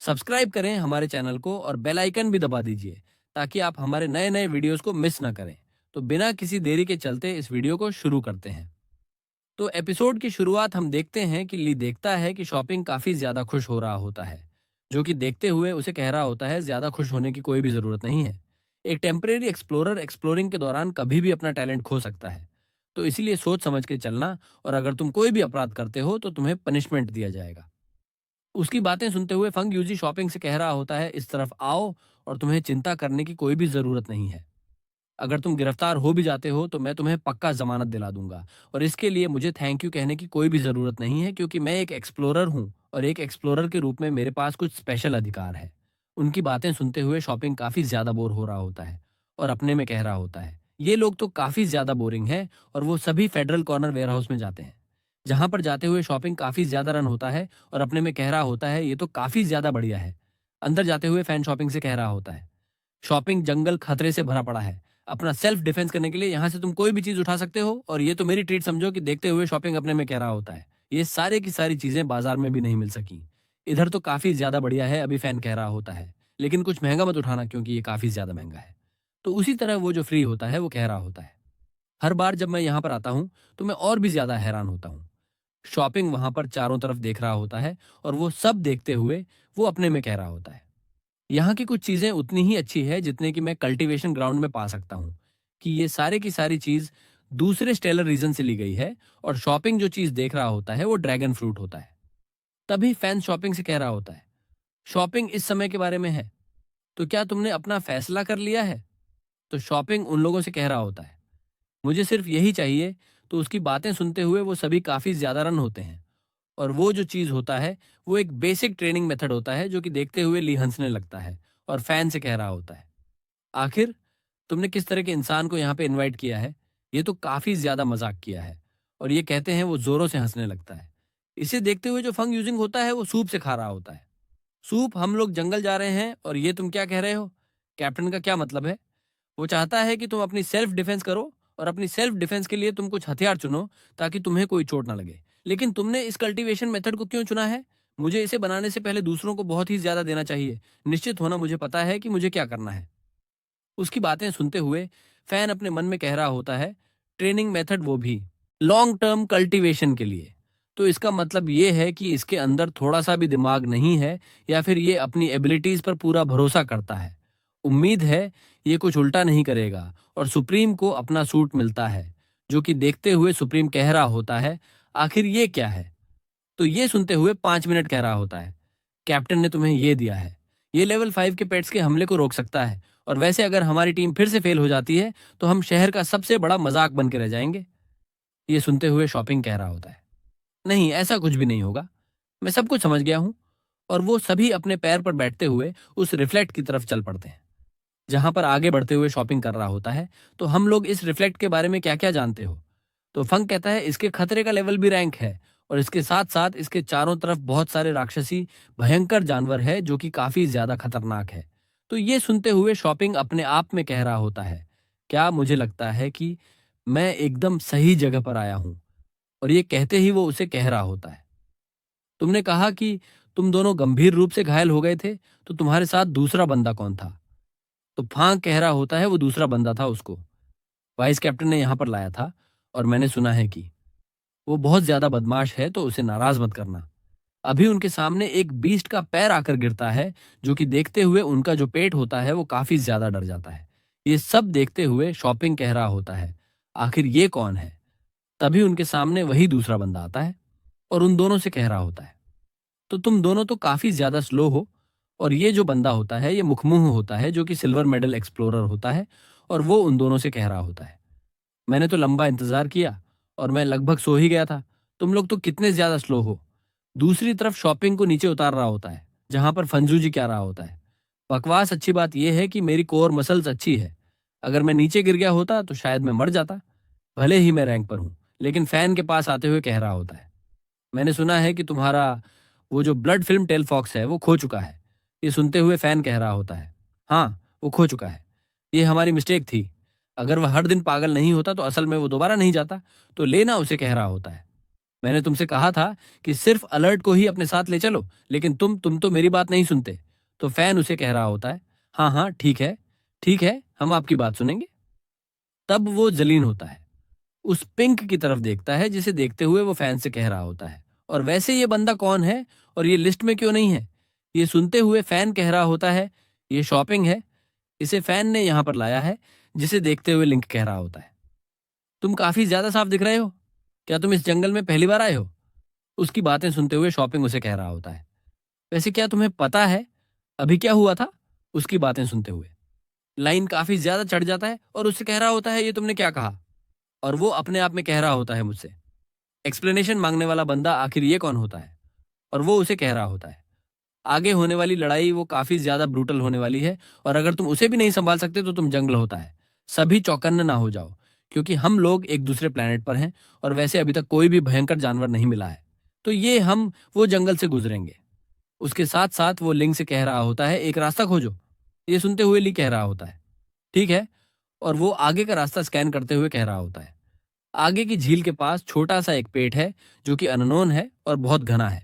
Subscribe करें हमारे channel को और बेल आइकन भी दबा दीजिए ताकि आप हमारे नए नए वीडियोस को मिस ना करें। तो बिना किसी देरी के चलते इस वीडियो को शुरू करते हैं। तो एपिसोड की शुरुआत हम देखते हैं कि ली देखता है कि शॉपिंग काफी ज्यादा खुश हो रहा होता है, जो कि देखते हुए उसे कह रहा होता है ज्यादा खुश होने की कोई भी जरूरत नहीं है। एक टेम्परेरी एक्सप्लोरर एक्सप्लोरिंग के दौरान कभी भी अपना टैलेंट खो सकता है। तो इसीलिए सोच समझ के चलना, और अगर तुम कोई भी अपराध करते हो तो तुम्हें पनिशमेंट दिया जाएगा। उसकी बातें सुनते हुए फंग यूजी शॉपिंग से कह रहा होता है, इस तरफ आओ और तुम्हें चिंता करने की कोई भी जरूरत नहीं है। अगर तुम गिरफ्तार हो भी जाते हो तो मैं तुम्हें पक्का जमानत दिला दूंगा, और इसके लिए मुझे थैंक यू कहने की कोई भी जरूरत नहीं है, क्योंकि मैं एक एक्सप्लोरर हूँ और एक एक्सप्लोरर के रूप में मेरे पास कुछ स्पेशल अधिकार है। उनकी बातें सुनते हुए शॉपिंग काफी ज्यादा बोर हो रहा होता है और अपने में कह रहा होता है, ये लोग तो काफी ज्यादा बोरिंग है। और वो सभी फेडरल कॉर्नर वेयरहाउस में जाते हैं, जहां पर जाते हुए शॉपिंग काफी ज्यादा रन होता है और अपने में कह रहा होता है, ये तो काफी ज्यादा बढ़िया है। अंदर जाते हुए फैन शॉपिंग से कह रहा होता है, शॉपिंग जंगल खतरे से भरा पड़ा है। अपना सेल्फ डिफेंस करने के लिए यहाँ से तुम कोई भी चीज उठा सकते हो, और ये तो मेरी ट्रीट समझो। कि देखते हुए शॉपिंग अपने में कह रहा होता है, ये सारे की सारी चीजें बाजार में भी नहीं मिल सकी। इधर तो काफी ज्यादा बढ़िया है, अभी फैन कह रहा होता है, लेकिन कुछ महंगा मत उठाना क्योंकि ये काफी ज्यादा महंगा है। तो उसी तरह वो जो फ्री होता है वो कह रहा होता है, हर बार जब मैं यहाँ पर आता हूँ तो मैं और भी ज्यादा हैरान होता हूँ। शॉपिंग वहां पर चारों तरफ देख रहा होता है और वो सब देखते हुए वो अपने में कह रहा होता है, यहाँ की कुछ चीजें उतनी ही अच्छी है जितने कि मैं कल्टीवेशन ग्राउंड में पा सकता हूँ। कि ये सारे की सारी चीज दूसरे स्टेलर रीजन से ली गई है, और शॉपिंग जो चीज देख रहा होता है वो ड्रैगन फ्रूट होता है। तभी फैन शॉपिंग से कह रहा होता है, शॉपिंग इस समय के बारे में है, तो क्या तुमने अपना फैसला कर लिया है? तो शॉपिंग उन लोगों से कह रहा होता है, मुझे सिर्फ यही चाहिए। तो उसकी बातें सुनते हुए वो सभी काफी ज्यादा रन होते हैं, और वो जो चीज होता है वो एक बेसिक ट्रेनिंग मेथड होता है, जो कि देखते हुए ली हंसने लगता है और फैन से कह रहा होता है, आखिर तुमने किस तरह के इंसान को यहाँ पे इनवाइट किया है? ये तो काफी ज्यादा मजाक किया है। और ये कहते हैं वो जोरों से हंसने लगता है। इसे देखते हुए जो फंग यूजिंग होता है वो सूप से खा रहा होता है, सूप हम लोग जंगल जा रहे हैं और ये तुम क्या कह रहे हो? कैप्टन का क्या मतलब है? वो चाहता है कि तुम अपनी सेल्फ डिफेंस करो, और अपनी सेल्फ डिफेंस के लिए तुम कुछ हथियार चुनो ताकि तुम्हें कोई चोट ना लगे। लेकिन तुमने इस कल्टीवेशन मेथड को क्यों चुना है? मुझे इसे बनाने से पहले दूसरों को बहुत ही ज्यादा देना चाहिए। निश्चित होना मुझे पता है कि मुझे क्या करना है। उसकी बातें सुनते हुए फैन अपने मन में कह रहा होता है, ट्रेनिंग मेथड, वो भी लॉन्ग टर्म कल्टीवेशन के लिए। तो इसका मतलब ये है कि इसके अंदर थोड़ा सा भी दिमाग नहीं है, या फिर ये अपनी एबिलिटीज पर पूरा भरोसा करता है। उम्मीद है ये कुछ उल्टा नहीं करेगा। और सुप्रीम को अपना सूट मिलता है, जो कि देखते हुए सुप्रीम कह रहा होता है, आखिर ये क्या है? तो ये सुनते हुए 5 मिनट कह रहा होता है, कैप्टन ने तुम्हें ये दिया है, ये लेवल 5 के पेट्स के हमले को रोक सकता है। और वैसे अगर हमारी टीम फिर से फेल हो जाती है तो हम शहर का सबसे बड़ा मजाक बन के रह जाएंगे। ये सुनते हुए शॉपिंग कह रहा होता है, नहीं ऐसा कुछ भी नहीं होगा, मैं सब कुछ समझ गया हूँ। और वो सभी अपने पैर पर बैठते हुए उस रिफ्लेक्ट की तरफ चल पड़ते हैं, जहां पर आगे बढ़ते हुए शॉपिंग कर रहा होता है। तो हम लोग इस रिफ्लेक्ट के बारे में क्या क्या जानते हो? तो फंक कहता है, इसके खतरे का लेवल भी रैंक है, और इसके साथ साथ इसके चारों तरफ बहुत सारे राक्षसी भयंकर जानवर है, जो कि काफी ज्यादा खतरनाक है। तो ये सुनते हुए शॉपिंग अपने आप में कह रहा होता है, क्या मुझे लगता है कि मैं एकदम सही जगह पर आया हूँ। और ये कहते ही वो उसे कह रहा होता है, तुमने कहा कि तुम दोनों गंभीर रूप से घायल हो गए थे, तो तुम्हारे साथ दूसरा बंदा कौन था? तो फांक कह रहा होता है, वो दूसरा बंदा था, उसको वाइस कैप्टन ने यहाँ पर लाया था, और मैंने सुना है कि वो बहुत ज्यादा बदमाश है, तो उसे नाराज मत करना। अभी उनके सामने एक बीस्ट का पैर आकर गिरता है, जो कि देखते हुए उनका जो पेट होता है वो काफी ज्यादा डर जाता है। ये सब देखते हुए शॉपिंग कह रहा होता है, आखिर ये कौन है? तभी उनके सामने वही दूसरा बंदा आता है और उन दोनों से कह रहा होता है, तो तुम दोनों तो काफी ज्यादा स्लो हो। और ये जो बंदा होता है ये मुखमुह होता है, जो कि सिल्वर मेडल एक्सप्लोरर होता है, और वो उन दोनों से कह रहा होता है, मैंने तो लंबा इंतजार किया और मैं लगभग सो ही गया था, तुम लोग तो कितने ज्यादा स्लो हो। दूसरी तरफ शॉपिंग को नीचे उतार रहा होता है, जहां पर फंजू जी क्या रहा होता है, बकवास अच्छी बात यह है कि मेरी कोर मसल्स अच्छी है, अगर मैं नीचे गिर गया होता तो शायद मैं मर जाता। भले ही मैं रैंक पर हूँ, लेकिन फैन के पास आते हुए कह रहा होता है, मैंने सुना है कि तुम्हारा वो जो ब्लड फिल्म टेल फॉक्स है वो खो चुका है। ये सुनते हुए फैन कह रहा होता है, हाँ वो खो चुका है, ये हमारी मिस्टेक थी। अगर वह हर दिन पागल नहीं होता तो असल में वो दोबारा नहीं जाता। तो लेना उसे कह रहा होता है, मैंने तुमसे कहा था कि सिर्फ अलर्ट को ही अपने साथ ले चलो, लेकिन तुम तो मेरी बात नहीं सुनते। तो फैन उसे कह रहा होता है, हाँ हाँ ठीक है, हम आपकी बात सुनेंगे। तब वो जलीन होता है, उस पिंक की तरफ देखता है जिसे देखते हुए वो फैन से कह रहा होता है, और वैसे ये बंदा कौन है और ये लिस्ट में क्यों नहीं है? ये सुनते हुए फैन कह रहा होता है, ये शॉपिंग है, इसे फैन ने यहाँ पर लाया है। जिसे देखते हुए लिंक कह रहा होता है, तुम काफी ज्यादा साफ दिख रहे हो, क्या तुम इस जंगल में पहली बार आए हो? उसकी बातें सुनते हुए शॉपिंग उसे कह रहा होता है, वैसे क्या तुम्हें पता है अभी क्या हुआ था? उसकी बातें सुनते हुए लाइन काफी ज्यादा चढ़ जाता है और उससे कह रहा होता है, ये तुमने क्या कहा? और वो अपने आप में कह रहा होता है मुझसे। एक्सप्लेनेशन मांगने वाला बंदा आखिर ये कौन होता है? और वो उसे कह रहा होता है, आगे होने वाली लड़ाई वो काफी ज्यादा ब्रूटल होने वाली है, और अगर तुम उसे भी नहीं संभाल सकते तो तुम जंगल होता है। सभी चौकन्ने ना हो जाओ, क्योंकि हम लोग एक दूसरे प्लेनेट पर हैं, और वैसे अभी तक कोई भी भयंकर जानवर नहीं मिला है। तो ये हम वो जंगल से गुजरेंगे। उसके साथ साथ वो लिंग से कह रहा होता है, एक रास्ता खोजो। ये सुनते हुए ली कह रहा होता है, ठीक है। और वो आगे का रास्ता स्कैन करते हुए कह रहा होता है, आगे की झील के पास छोटा सा एक पेड़ है जो कि अननोन है और बहुत घना है।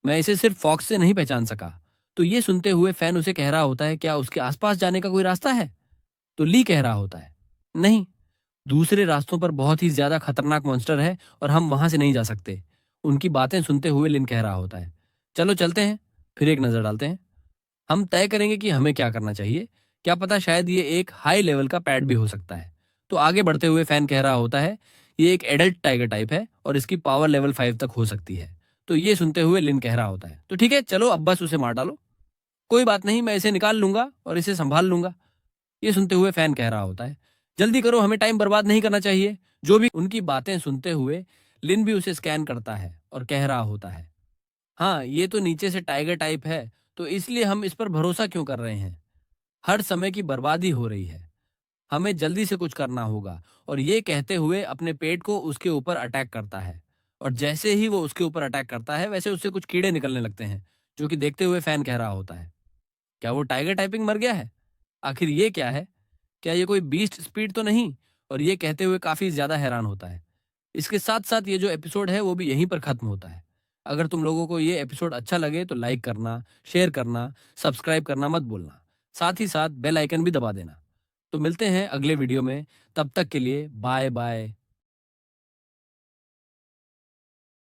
मैं इसे सिर्फ फॉक्स से नहीं पहचान सका। तो ये सुनते हुए फैन उसे कह रहा होता है, क्या उसके आसपास जाने का कोई रास्ता है? तो ली कह रहा होता है, नहीं, दूसरे रास्तों पर बहुत ही ज्यादा खतरनाक मॉन्स्टर है और हम वहां से नहीं जा सकते। उनकी बातें सुनते हुए लिन कह रहा होता है, चलो चलते हैं, फिर एक नजर डालते हैं। हम तय करेंगे कि हमें क्या करना चाहिए। क्या पता शायद ये एक हाई लेवल का पैड भी हो सकता है। तो आगे बढ़ते हुए फैन कह रहा होता है, ये एक एडल्ट टाइगर टाइप है और इसकी पावर लेवल 5 तक हो सकती है। तो ये सुनते हुए लिन कह रहा होता है, तो ठीक है, चलो अब बस उसे मार डालो। कोई बात नहीं, मैं इसे निकाल लूंगा और इसे संभाल लूंगा। ये सुनते हुए फैन कह रहा होता है, जल्दी करो, हमें टाइम बर्बाद नहीं करना चाहिए। जो भी उनकी बातें सुनते हुए लिन भी उसे स्कैन करता है और कह रहा होता है, हाँ ये तो नीचे से टाइगर टाइप है, तो इसलिए हम इस पर भरोसा क्यों कर रहे हैं? हर समय की बर्बादी हो रही है, हमें जल्दी से कुछ करना होगा। और ये कहते हुए अपने पेट को उसके ऊपर अटैक करता है, और जैसे ही वो उसके ऊपर अटैक करता है वैसे उससे कुछ कीड़े निकलने लगते हैं। जो कि देखते हुए फैन कह रहा होता है, क्या वो टाइगर टाइपिंग मर गया है? आखिर ये क्या है? क्या ये कोई बीस्ट स्पीड तो नहीं? और ये कहते हुए काफी ज्यादा हैरान होता है। इसके साथ साथ ये जो एपिसोड है वो भी यहीं पर खत्म होता है। अगर तुम लोगों को ये एपिसोड अच्छा लगे तो लाइक करना, शेयर करना, सब्सक्राइब करना मत भूलना। साथ ही साथ बेल आइकन भी दबा देना। तो मिलते हैं अगले वीडियो में, तब तक के लिए बाय बाय।